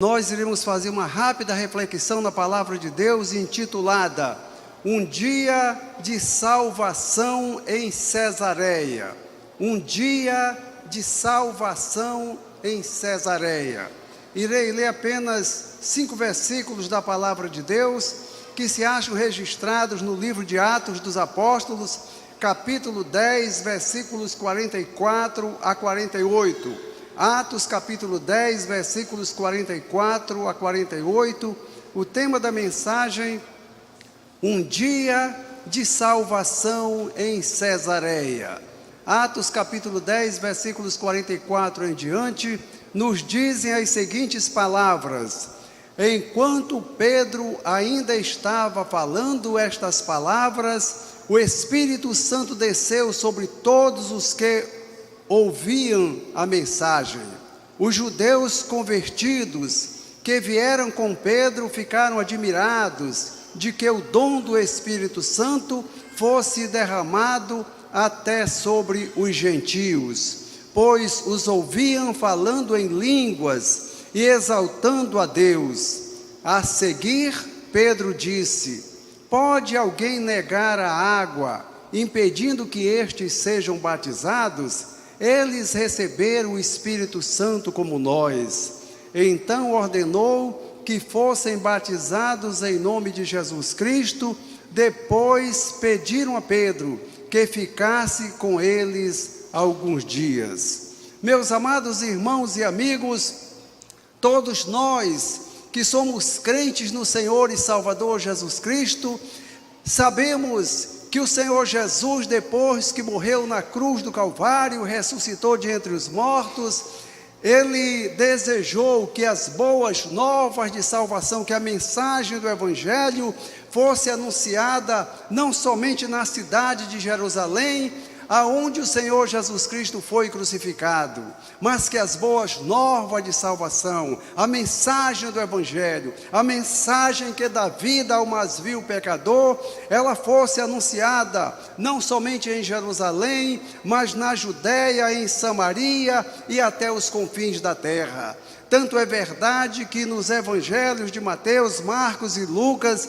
nós iremos fazer uma rápida reflexão na palavra de Deus intitulada Um Dia de Salvação em Cesareia. Um dia de salvação em Cesareia. Irei ler apenas 5 versículos da palavra de Deus que se acham registrados no livro de Atos dos Apóstolos, capítulo 10, versículos 44 a 48. Atos capítulo 10, versículos 44 a 48. O tema da mensagem: Um dia de salvação em Cesareia. Atos capítulo 10, versículos 44 em diante, nos dizem as seguintes palavras: Enquanto Pedro ainda estava falando estas palavras, o Espírito Santo desceu sobre todos os que ouviam a mensagem. Os judeus convertidos que vieram com Pedro ficaram admirados de que o dom do Espírito Santo fosse derramado até sobre os gentios, pois os ouviam falando em línguas e exaltando a Deus. A seguir, Pedro disse: Pode alguém negar a água, impedindo que estes sejam batizados? Eles receberam o Espírito Santo como nós. Então ordenou que fossem batizados em nome de Jesus Cristo. Depois pediram a Pedro que ficasse com eles alguns dias. Meus amados irmãos e amigos, todos nós que somos crentes no Senhor e Salvador Jesus Cristo, sabemos que o Senhor Jesus, depois que morreu na cruz do Calvário, ressuscitou de entre os mortos, Ele desejou que as boas novas de salvação, que a mensagem do Evangelho fosse anunciada não somente na cidade de Jerusalém, aonde o Senhor Jesus Cristo foi crucificado, mas que as boas novas de salvação, a mensagem do Evangelho, a mensagem que dá vida ao mais vil pecador, ela fosse anunciada não somente em Jerusalém, mas na Judéia, em Samaria e até os confins da terra. Tanto é verdade que nos evangelhos de Mateus, Marcos e Lucas,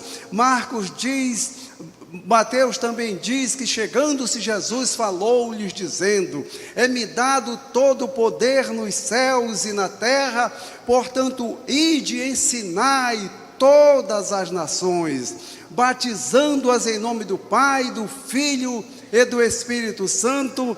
Mateus também diz que chegando-se Jesus falou-lhes dizendo: É-me dado todo o poder nos céus e na terra, portanto ide e ensinai todas as nações, batizando-as em nome do Pai, do Filho e do Espírito Santo,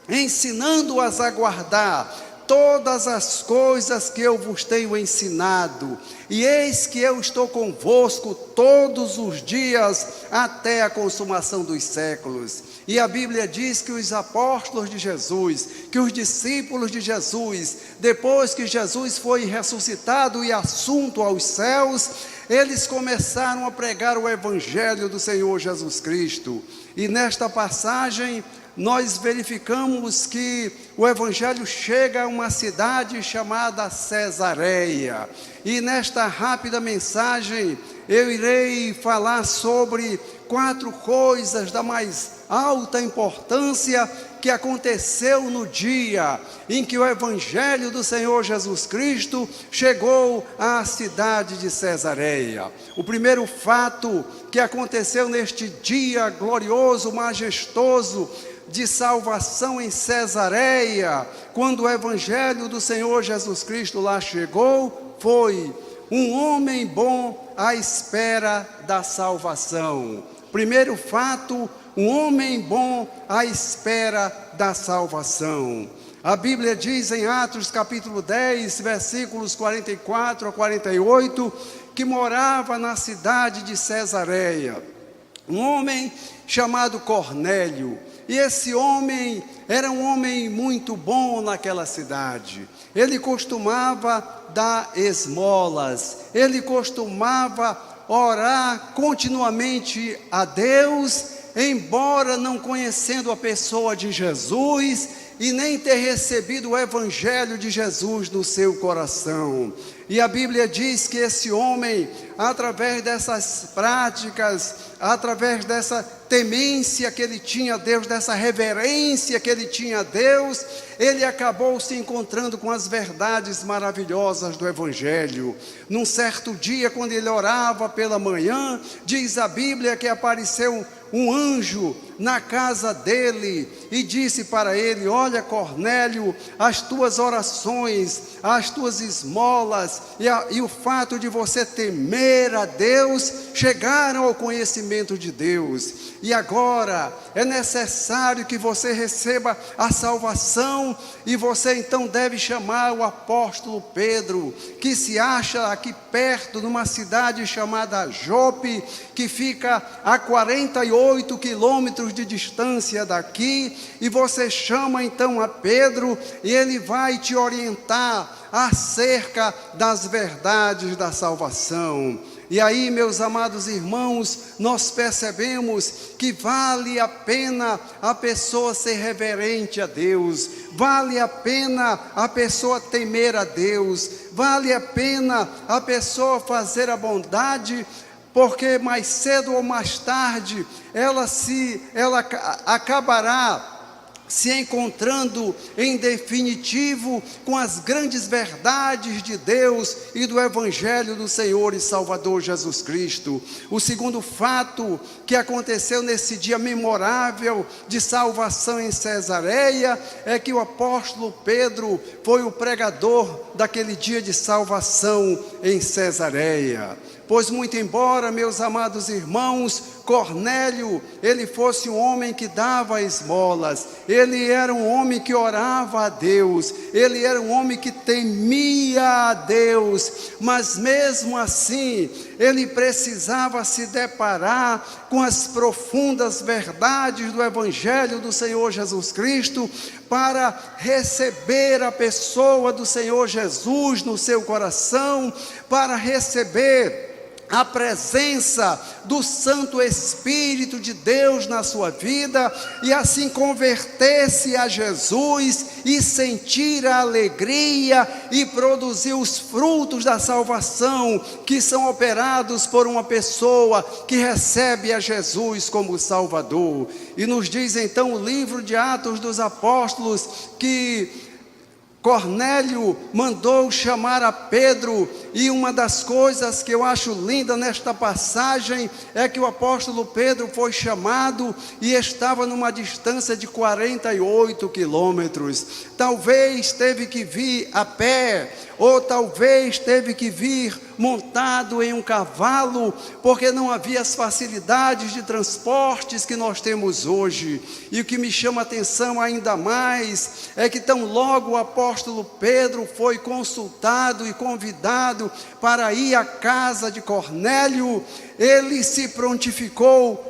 ensinando-as a guardar todas as coisas que eu vos tenho ensinado, e eis que eu estou convosco todos os dias até a consumação dos séculos. E a Bíblia diz que os apóstolos de Jesus, que os discípulos de Jesus, depois que Jesus foi ressuscitado e assunto aos céus, eles começaram a pregar o Evangelho do Senhor Jesus Cristo. E nesta passagem nós verificamos que o Evangelho chega a uma cidade chamada Cesareia. E nesta rápida mensagem eu irei falar sobre 4 coisas da mais alta importância que aconteceu no dia em que o Evangelho do Senhor Jesus Cristo chegou à cidade de Cesareia. O primeiro fato que aconteceu neste dia glorioso, majestoso, de salvação em Cesareia, quando o Evangelho do Senhor Jesus Cristo lá chegou, foi um homem bom à espera da salvação. Primeiro fato, um homem bom à espera da salvação. A Bíblia diz em Atos capítulo 10, versículos 44 a 48, que morava na cidade de Cesareia um homem chamado Cornélio. E esse homem era um homem muito bom naquela cidade. Ele costumava dar esmolas, ele costumava orar continuamente a Deus, embora não conhecendo a pessoa de Jesus e nem ter recebido o Evangelho de Jesus no seu coração. E a Bíblia diz que esse homem, através dessas práticas, através dessa temência que ele tinha a Deus, dessa reverência que ele tinha a Deus, ele acabou se encontrando com as verdades maravilhosas do Evangelho. Num certo dia, quando ele orava pela manhã, diz a Bíblia que apareceu um anjo na casa dele e disse para ele: olha, Cornélio, as tuas orações, as tuas esmolas e o fato de você temer a Deus chegaram ao conhecimento de Deus, e agora é necessário que você receba a salvação, e você então deve chamar o apóstolo Pedro, que se acha aqui perto, numa cidade chamada Jope, que fica a 48 quilômetros de distância daqui, e você chama então a Pedro, e ele vai te orientar acerca das verdades da salvação. E aí, meus amados irmãos, nós percebemos que vale a pena a pessoa ser reverente a Deus, vale a pena a pessoa temer a Deus, vale a pena a pessoa fazer a bondade, porque mais cedo ou mais tarde ela acabará se encontrando em definitivo com as grandes verdades de Deus e do Evangelho do Senhor e Salvador Jesus Cristo. O segundo fato que aconteceu nesse dia memorável de salvação em Cesareia é que o apóstolo Pedro foi o pregador daquele dia de salvação em Cesareia. Pois muito embora, meus amados irmãos, Cornélio, ele fosse um homem que dava esmolas, ele era um homem que orava a Deus, ele era um homem que temia a Deus, mas mesmo assim, ele precisava se deparar com as profundas verdades do Evangelho do Senhor Jesus Cristo, para receber a pessoa do Senhor Jesus no seu coração, para receber a presença do Santo Espírito de Deus na sua vida, e assim converter-se a Jesus e sentir a alegria e produzir os frutos da salvação que são operados por uma pessoa que recebe a Jesus como Salvador. E nos diz então o livro de Atos dos Apóstolos que Cornélio mandou chamar a Pedro, e uma das coisas que eu acho linda nesta passagem é que o apóstolo Pedro foi chamado e estava numa distância de 48 quilômetros. Talvez teve que vir a pé, ou talvez teve que vir montado em um cavalo, porque não havia as facilidades de transportes que nós temos hoje. E o que me chama a atenção ainda mais é que tão logo o apóstolo Pedro foi consultado e convidado para ir à casa de Cornélio, ele se prontificou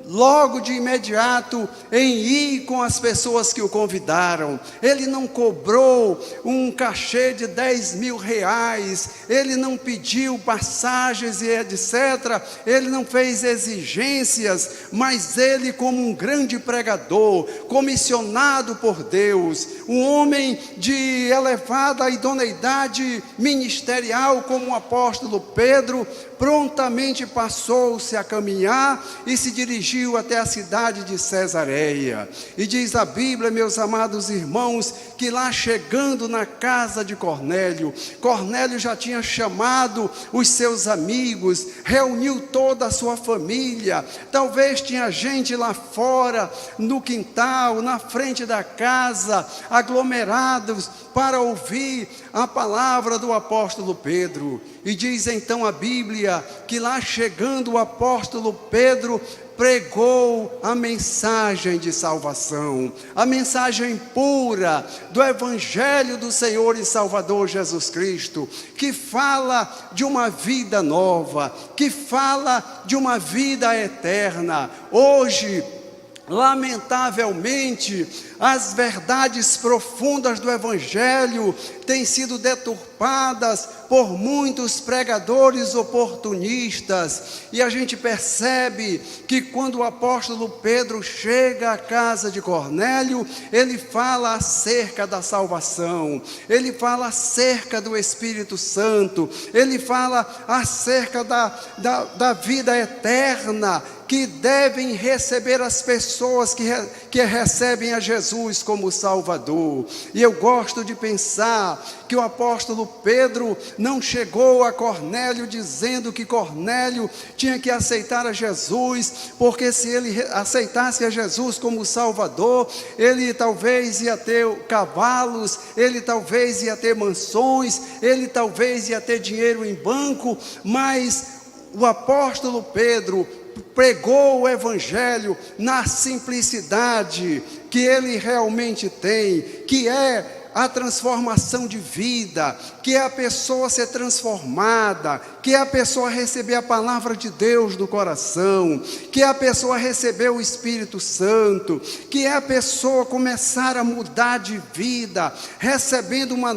logo de imediato em ir com as pessoas que o convidaram. Ele não cobrou um cachê de 10 mil reais, ele não pediu passagens e etc, ele não fez exigências, mas ele, como um grande pregador, comissionado por Deus, um homem de elevada idoneidade ministerial como o apóstolo Pedro, prontamente passou-se a caminhar e se dirigiu até a cidade de Cesareia. E diz a Bíblia, meus amados irmãos, que lá chegando na casa de Cornélio, Cornélio já tinha chamado os seus amigos, reuniu toda a sua família, talvez tinha gente lá fora, no quintal, na frente da casa, aglomerados para ouvir a palavra do apóstolo Pedro. E diz então a Bíblia que lá chegando o apóstolo Pedro pregou a mensagem de salvação, a mensagem pura do Evangelho do Senhor e Salvador Jesus Cristo, que fala de uma vida nova, que fala de uma vida eterna. Hoje, lamentavelmente, as verdades profundas do Evangelho têm sido deturpadas por muitos pregadores oportunistas. E a gente percebe que quando o apóstolo Pedro chega à casa de Cornélio, ele fala acerca da salvação, ele fala acerca do Espírito Santo, ele fala acerca da vida eterna que devem receber as pessoas que recebem a Jesus como Salvador. E eu gosto de pensar que o apóstolo Pedro não chegou a Cornélio dizendo que Cornélio tinha que aceitar a Jesus, porque se ele aceitasse a Jesus como Salvador, ele talvez ia ter cavalos, ele talvez ia ter mansões, ele talvez ia ter dinheiro em banco, mas o apóstolo Pedro pregou o Evangelho na simplicidade que ele realmente tem, que é a transformação de vida, que é a pessoa ser transformada, que é a pessoa receber a palavra de Deus no coração, que é a pessoa receber o Espírito Santo, que é a pessoa começar a mudar de vida, recebendo uma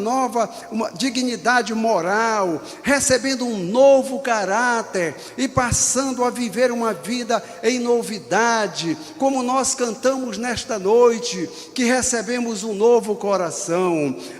dignidade moral, recebendo um novo caráter e passando a viver uma vida em novidade, como nós cantamos nesta noite, que recebemos um novo coração.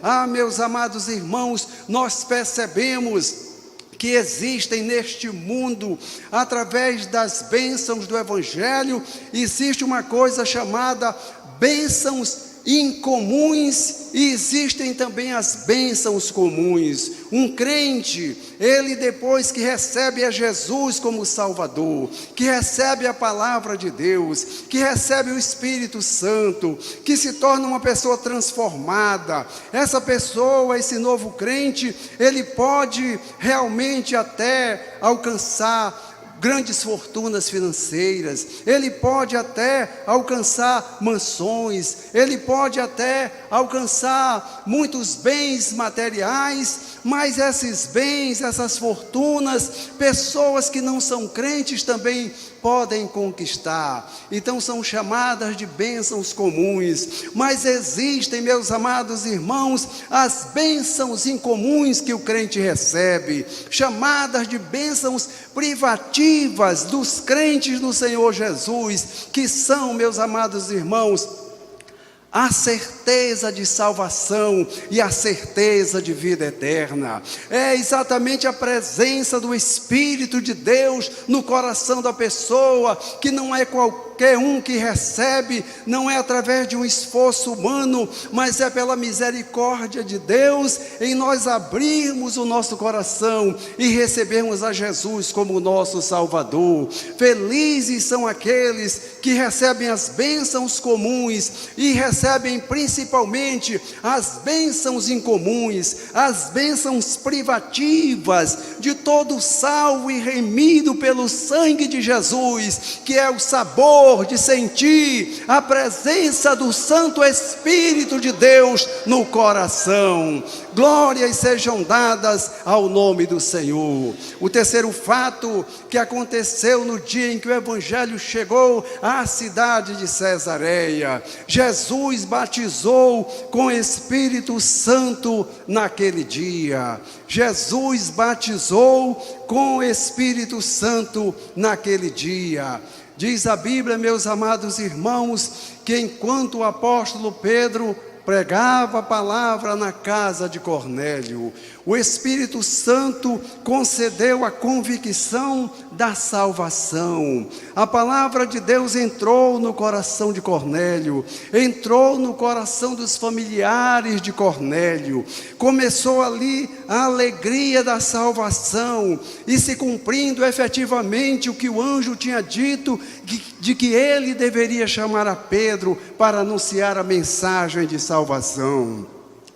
Ah, meus amados irmãos, nós percebemos que existem neste mundo, através das bênçãos do Evangelho, existe uma coisa chamada bênçãos incomuns e existem também as bênçãos comuns. Um crente, ele depois que recebe a Jesus como Salvador, que recebe a palavra de Deus, que recebe o Espírito Santo, que se torna uma pessoa transformada, essa pessoa, esse novo crente, ele pode realmente até alcançar grandes fortunas financeiras, ele pode até alcançar mansões, ele pode até alcançar muitos bens materiais, mas esses bens, essas fortunas, pessoas que não são crentes também podem conquistar. Então são chamadas de bênçãos comuns, mas existem, meus amados irmãos, as bênçãos incomuns que o crente recebe, chamadas de bênçãos privativas dos crentes do Senhor Jesus, que são, meus amados irmãos, a certeza de salvação e a certeza de vida eterna. É exatamente a presença do Espírito de Deus no coração da pessoa, que não é qualquer um que recebe, não é através de um esforço humano, mas é pela misericórdia de Deus, em nós abrirmos o nosso coração e recebermos a Jesus como nosso Salvador. Felizes são aqueles que recebem as bênçãos comuns e recebem principalmente as bênçãos incomuns, as bênçãos privativas de todo salvo e remido pelo sangue de Jesus, que é o sabor de sentir a presença do Santo Espírito de Deus no coração. Glórias sejam dadas ao nome do Senhor. O terceiro fato que aconteceu no dia em que o Evangelho chegou à cidade de Cesareia: Jesus batizou com Espírito Santo naquele dia. Jesus batizou com Espírito Santo naquele dia. Diz a Bíblia, meus amados irmãos, que enquanto o apóstolo Pedro pregava a palavra na casa de Cornélio, o Espírito Santo concedeu a convicção da salvação. A palavra de Deus entrou no coração de Cornélio, entrou no coração dos familiares de Cornélio. Começou ali a alegria da salvação e se cumprindo efetivamente o que o anjo tinha dito, de que ele deveria chamar a Pedro para anunciar a mensagem de salvação.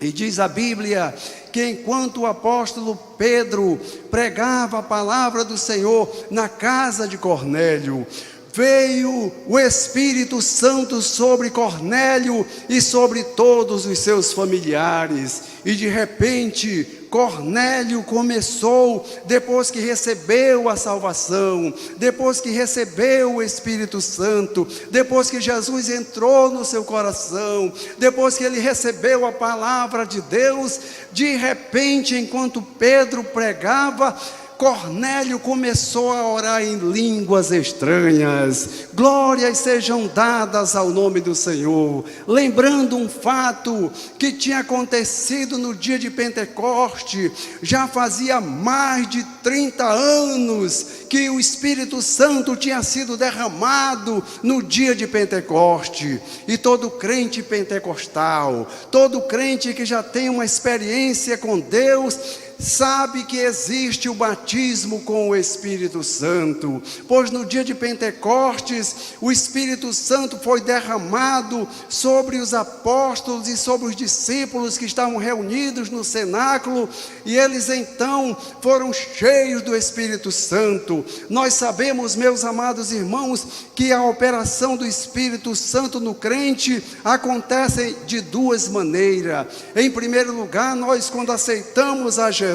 E diz a Bíblia que enquanto o apóstolo Pedro pregava a palavra do Senhor na casa de Cornélio, veio o Espírito Santo sobre Cornélio e sobre todos os seus familiares. E de repente, Cornélio começou, depois que recebeu a salvação, depois que recebeu o Espírito Santo, depois que Jesus entrou no seu coração, depois que ele recebeu a palavra de Deus, de repente, enquanto Pedro pregava, Cornélio começou a orar em línguas estranhas. Glórias sejam dadas ao nome do Senhor. Lembrando um fato que tinha acontecido no dia de Pentecoste. Já fazia mais de 30 anos que o Espírito Santo tinha sido derramado no dia de Pentecoste. E todo crente pentecostal, todo crente que já tem uma experiência com Deus, sabe que existe o batismo com o Espírito Santo, pois no dia de Pentecostes, o Espírito Santo foi derramado sobre os apóstolos e sobre os discípulos que estavam reunidos no cenáculo, e eles então foram cheios do Espírito Santo. Nós sabemos, meus amados irmãos, que a operação do Espírito Santo no crente acontece de duas maneiras. Em primeiro lugar, nós, quando aceitamos a Jesus,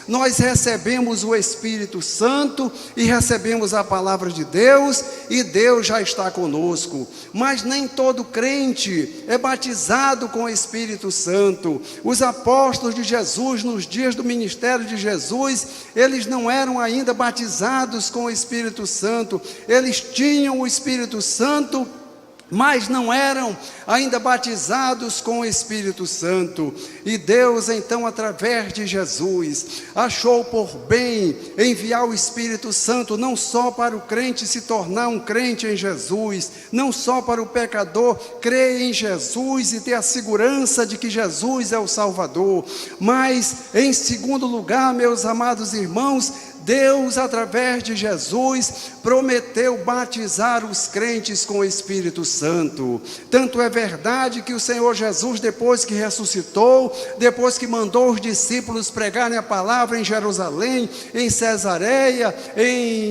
nós recebemos o Espírito Santo e recebemos a palavra de Deus, e Deus já está conosco. Mas nem todo crente é batizado com o Espírito Santo. Os apóstolos de Jesus, nos dias do ministério de Jesus, eles não eram ainda batizados com o Espírito Santo. Eles tinham o Espírito Santo, mas não eram ainda batizados com o Espírito Santo. E Deus então, através de Jesus, achou por bem enviar o Espírito Santo, não só para o crente se tornar um crente em Jesus, não só para o pecador crer em Jesus e ter a segurança de que Jesus é o Salvador, mas em segundo lugar, meus amados irmãos, Deus, através de Jesus, prometeu batizar os crentes com o Espírito Santo. Tanto é verdade que o Senhor Jesus, depois que ressuscitou, depois que mandou os discípulos pregarem a palavra em Jerusalém, em Cesareia,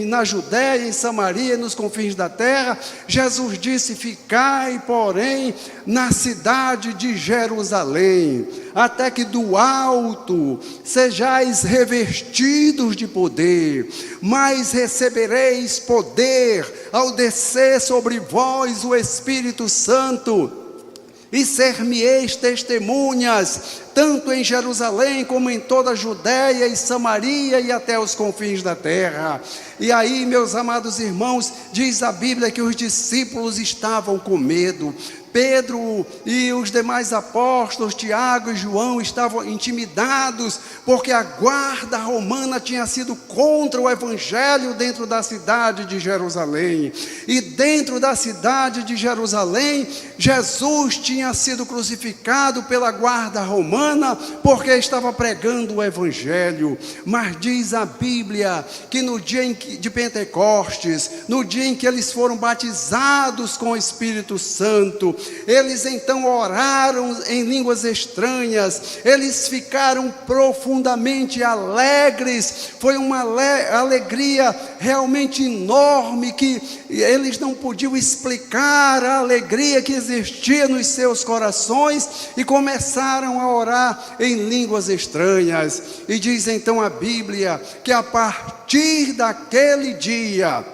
na Judéia, em Samaria, nos confins da terra, Jesus disse: ficai, porém, na cidade de Jerusalém, até que do alto sejais revestidos de poder, mas recebereis poder ao descer sobre vós o Espírito Santo, e ser-me-eis testemunhas, tanto em Jerusalém como em toda a Judéia e Samaria e até os confins da terra. E aí, meus amados irmãos, diz a Bíblia que os discípulos estavam com medo. Pedro e os demais apóstolos, Tiago e João, estavam intimidados, porque a guarda romana tinha sido contra o evangelho dentro da cidade de Jerusalém. E dentro da cidade de Jerusalém, Jesus tinha sido crucificado pela guarda romana, porque estava pregando o evangelho. Mas diz a Bíblia que no dia de Pentecostes, no dia em que eles foram batizados com o Espírito Santo, eles então oraram em línguas estranhas, eles ficaram profundamente alegres. Foi uma alegria realmente enorme, que eles não podiam explicar a alegria que existia nos seus corações, e começaram a orar em línguas estranhas. E diz então a Bíblia que a partir daquele dia,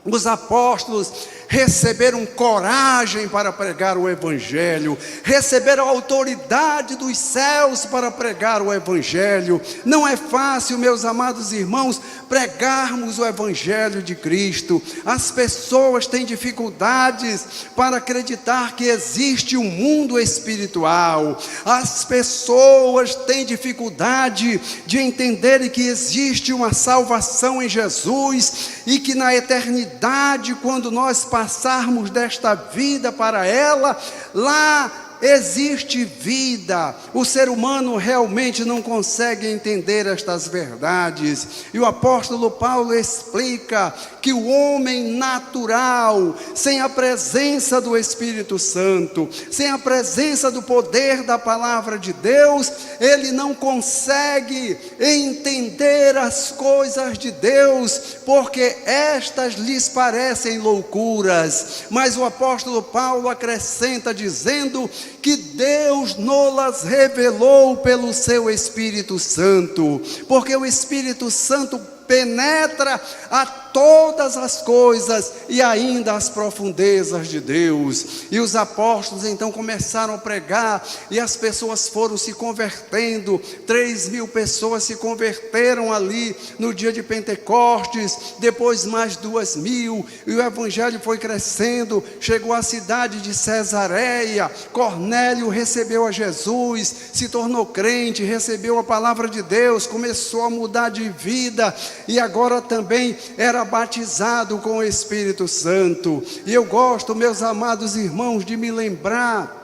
os apóstolos receberam coragem para pregar o evangelho, receberam a autoridade dos céus para pregar o evangelho. Não é fácil, meus amados irmãos, pregarmos o evangelho de Cristo. As pessoas têm dificuldades para acreditar que existe um mundo espiritual. As pessoas têm dificuldade de entenderem que existe uma salvação em Jesus, e que na eternidade, quando nós passarmos desta vida para ela, lá existe vida. O ser humano realmente não consegue entender estas verdades. E o apóstolo Paulo explica que o homem natural, sem a presença do Espírito Santo, sem a presença do poder da palavra de Deus, ele não consegue entender as coisas de Deus, porque estas lhes parecem loucuras. Mas o apóstolo Paulo acrescenta dizendo que Deus nos revelou pelo seu Espírito Santo, porque o Espírito Santo penetra a todas as coisas e ainda as profundezas de Deus. E os apóstolos então começaram a pregar, e as pessoas foram se convertendo. 3.000 pessoas se converteram ali no dia de Pentecostes, depois mais 2.000, e o evangelho foi crescendo, chegou à cidade de Cesareia. Cornélio recebeu a Jesus, se tornou crente, recebeu a palavra de Deus, começou a mudar de vida, e agora também era batizado com o Espírito Santo. E eu gosto, meus amados irmãos, de me lembrar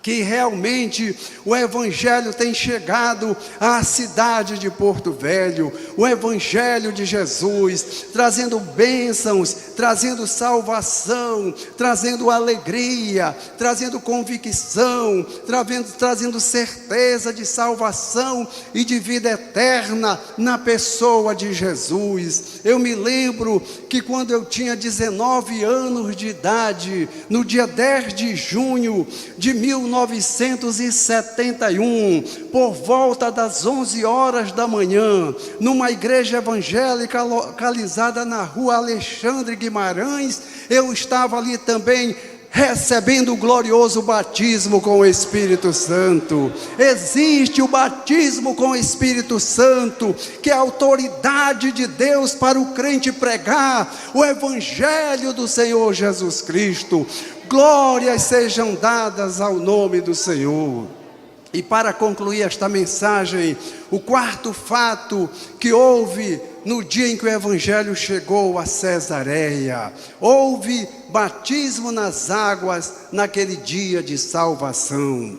que realmente o Evangelho tem chegado à cidade de Porto Velho, o Evangelho de Jesus, trazendo bênçãos, trazendo salvação, trazendo alegria, trazendo convicção, trazendo certeza de salvação e de vida eterna na pessoa de Jesus. Eu me lembro que quando eu tinha 19 anos de idade, no dia 10 de junho de 1971, por volta das 11 horas da manhã, numa igreja evangélica localizada na rua Alexandre Guimarães, eu estava ali também recebendo o glorioso batismo com o Espírito Santo. Existe o batismo com o Espírito Santo, que é a autoridade de Deus para o crente pregar o Evangelho do Senhor Jesus Cristo. Glórias sejam dadas ao nome do Senhor. E para concluir esta mensagem, o quarto fato que houve no dia em que o Evangelho chegou a Cesareia: houve batismo nas águas naquele dia de salvação.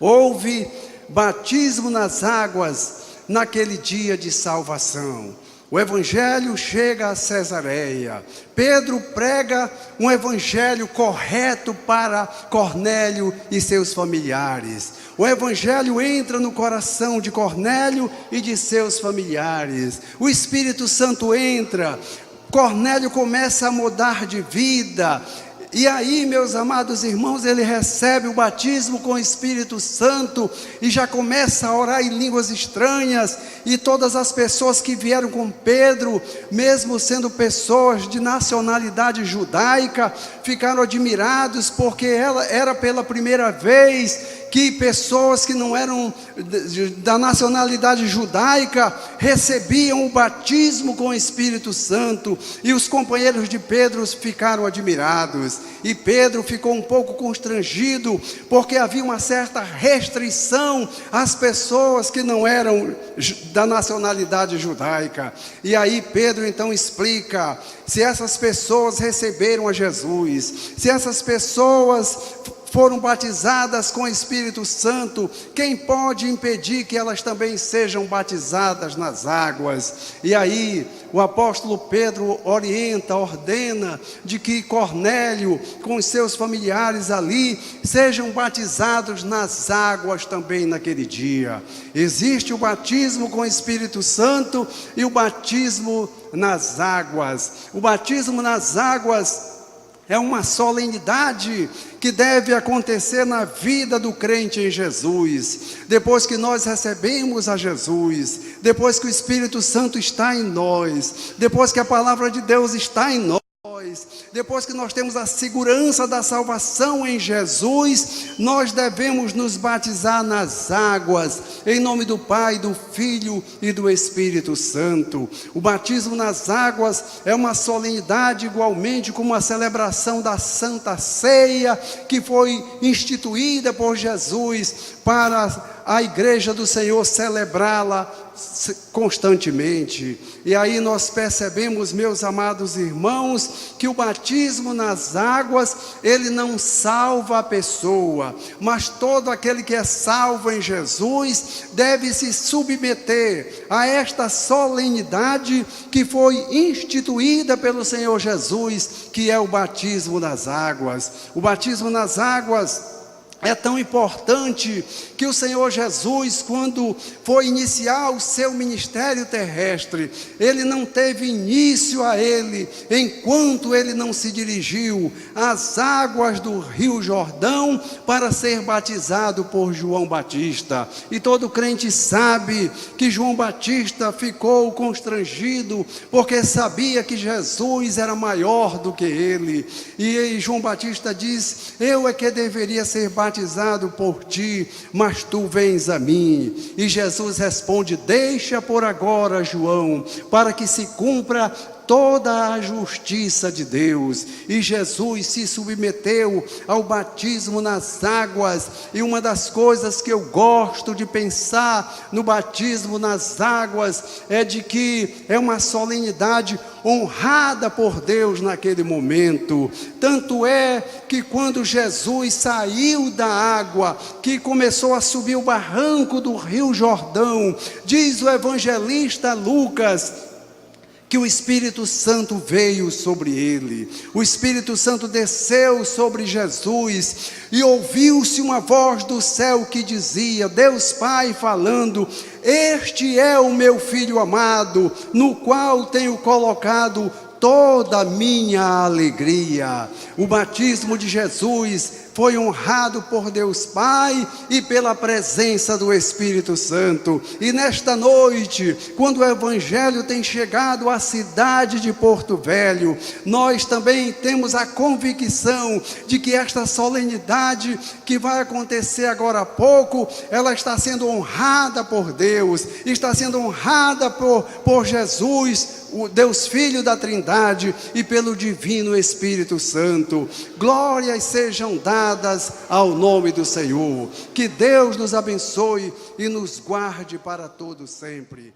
Houve batismo nas águas naquele dia de salvação. O Evangelho chega a Cesareia. Pedro prega um Evangelho correto para Cornélio e seus familiares. O Evangelho entra no coração de Cornélio e de seus familiares. O Espírito Santo entra. Cornélio começa a mudar de vida. E aí, meus amados irmãos, ele recebe o batismo com o Espírito Santo e já começa a orar em línguas estranhas. E todas as pessoas que vieram com Pedro, mesmo sendo pessoas de nacionalidade judaica, ficaram admirados, porque ela era pela primeira vez que pessoas que não eram da nacionalidade judaica recebiam o batismo com o Espírito Santo. E os companheiros de Pedro ficaram admirados. E Pedro ficou um pouco constrangido, porque havia uma certa restrição às pessoas que não eram da nacionalidade judaica. E aí Pedro então explica: se essas pessoas receberam a Jesus, se essas pessoas foram batizadas com o Espírito Santo, quem pode impedir que elas também sejam batizadas nas águas? E aí o apóstolo Pedro orienta, ordena de que Cornélio com os seus familiares ali sejam batizados nas águas também naquele dia. Existe o batismo com o Espírito Santo e o batismo nas águas. O batismo nas águas é uma solenidade que deve acontecer na vida do crente em Jesus. Depois que nós recebemos a Jesus, depois que o Espírito Santo está em nós, depois que a palavra de Deus está em nós, depois que nós temos a segurança da salvação em Jesus, nós devemos nos batizar nas águas, em nome do Pai, do Filho e do Espírito Santo. O batismo nas águas é uma solenidade igualmente como a celebração da Santa Ceia, que foi instituída por Jesus para a igreja do Senhor celebrá-la constantemente. E aí nós percebemos, meus amados irmãos, que o batismo nas águas, ele não salva a pessoa, mas todo aquele que é salvo em Jesus deve se submeter a esta solenidade que foi instituída pelo Senhor Jesus, que é o batismo nas águas. O batismo nas águas é tão importante que o Senhor Jesus, quando foi iniciar o seu ministério terrestre, ele não teve início a ele, enquanto ele não se dirigiu às águas do Rio Jordão para ser batizado por João Batista. E todo crente sabe que João Batista ficou constrangido, porque sabia que Jesus era maior do que ele. E João Batista diz: eu é que deveria ser batizado por ti, mas tu vens a mim. E Jesus responde: deixa por agora, João, para que se cumpra toda a justiça de Deus. E Jesus se submeteu ao batismo nas águas. E uma das coisas que eu gosto de pensar no batismo nas águas é de que é uma solenidade honrada por Deus naquele momento. Tanto é que quando Jesus saiu da água, que começou a subir o barranco do Rio Jordão, diz o evangelista Lucas que o Espírito Santo veio sobre ele. O Espírito Santo desceu sobre Jesus e ouviu-se uma voz do céu que dizia, Deus Pai falando: este é o meu Filho amado, no qual tenho colocado toda a minha alegria. O batismo de Jesus foi honrado por Deus Pai e pela presença do Espírito Santo. E nesta noite, quando o Evangelho tem chegado à cidade de Porto Velho, nós também temos a convicção de que esta solenidade que vai acontecer agora há pouco, ela está sendo honrada por Deus, está sendo honrada por Jesus, o Deus Filho da Trindade, e pelo Divino Espírito Santo. Glórias sejam dadas ao nome do Senhor. Que Deus nos abençoe e nos guarde para todo sempre.